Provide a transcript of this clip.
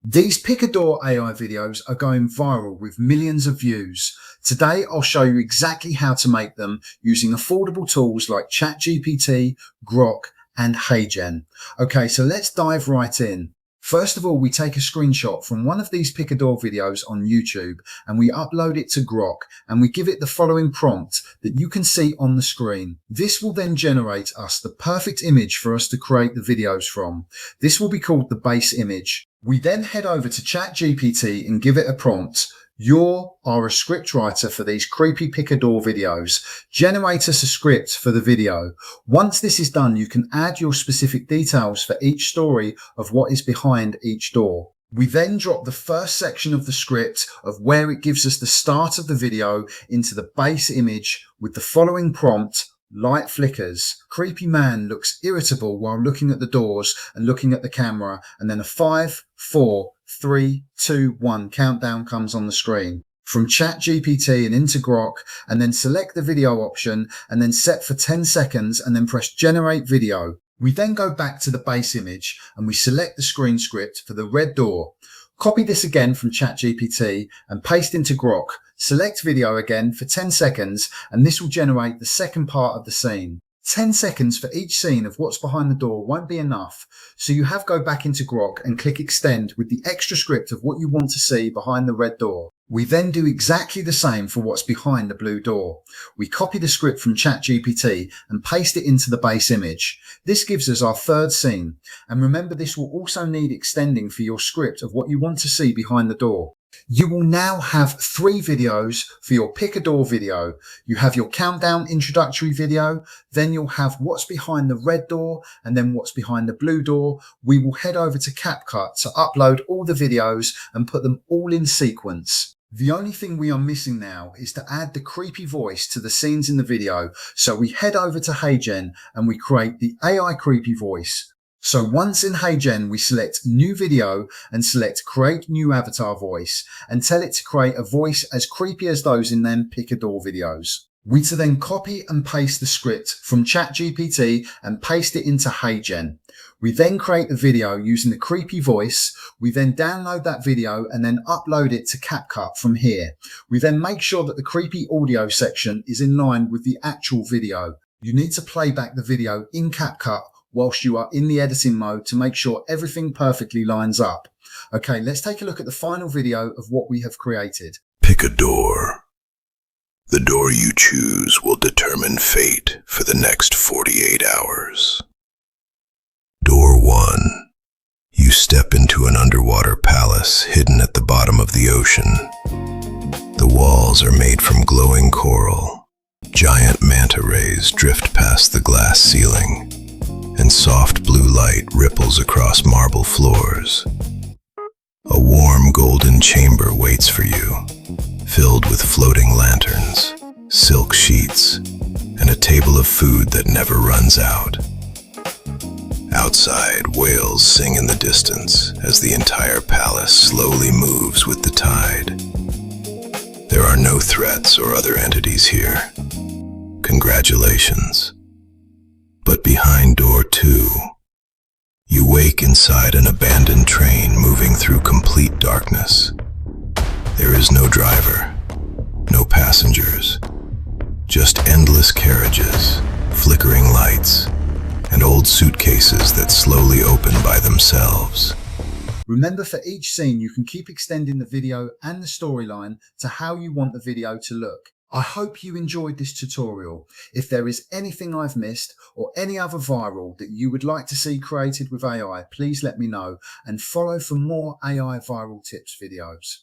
These Picador AI videos are going viral with millions of views. Today I'll show you exactly how to make them using affordable tools like ChatGPT, Grok and HeyGen. Okay, so let's dive right in. First of all, we take a screenshot from one of these Picador videos on YouTube and we upload it to Grok and we give it the following prompt that you can see on the screen. This will then generate us the perfect image for us to create the videos from. This will be called the base image. We then head over to ChatGPT and give it a prompt. You are a scriptwriter for these creepy Picador videos. Generate us a script for the video. Once this is done, you can add your specific details for each story of what is behind each door. We then drop the first section of the script of where it gives us the start of the video into the base image with the following prompt. Light flickers. Creepy man looks irritable while looking at the doors and looking at the camera, and then a 5, 4, 3, 2, 1 countdown comes on the screen. From ChatGPT and into Grok, and then select the video option and then set for 10 seconds and then press generate video. We then go back to the base image and we select the screen script for the red door. Copy this again from ChatGPT and paste into Grok. Select video again for 10 seconds and this will generate the second part of the scene. 10 seconds for each scene of what's behind the door won't be enough, so you have to go back into Grok and click extend with the extra script of what you want to see behind the red door. We then do exactly the same for what's behind the blue door. We copy the script from ChatGPT and paste it into the base image. This gives us our third scene. And remember, this will also need extending for your script of what you want to see behind the door. You will now have 3 videos for your Picador video. You have your countdown introductory video, then you'll have what's behind the red door and then what's behind the blue door. We will head over to CapCut to upload all the videos and put them all in sequence. The only thing we are missing now is to add the creepy voice to the scenes in the video. So we head over to HeyGen and we create the AI creepy voice. So once in HeyGen, we select new video and select create new avatar voice and tell it to create a voice as creepy as those in them Picador videos. We to then copy and paste the script from ChatGPT and paste it into HeyGen. We then create the video using the creepy voice. We then download that video and then upload it to CapCut from here. We then make sure that the creepy audio section is in line with the actual video. You need to play back the video in CapCut whilst you are in the editing mode to make sure everything perfectly lines up. Okay, let's take a look at the final video of what we have created. Pick a door. The door you choose will determine fate for the next 48 hours. Door 1. You step into an underwater palace hidden at the bottom of the ocean. The walls are made from glowing coral. Giant manta rays drift past the glass ceiling, and soft blue light ripples across marble floors. A warm golden chamber waits for you, filled with floating lanterns, silk sheets, and a table of food that never runs out. Outside, whales sing in the distance as the entire palace slowly moves with the tide. There are no threats or other entities here. Congratulations. But behind door 2, you wake inside an abandoned train moving through complete darkness. There is no driver, no passengers, just endless carriages, flickering lights, and old suitcases that slowly open by themselves. Remember, for each scene, you can keep extending the video and the storyline to how you want the video to look. I hope you enjoyed this tutorial. If there is anything I've missed or any other viral that you would like to see created with AI, please let me know and follow for more AI viral tips videos.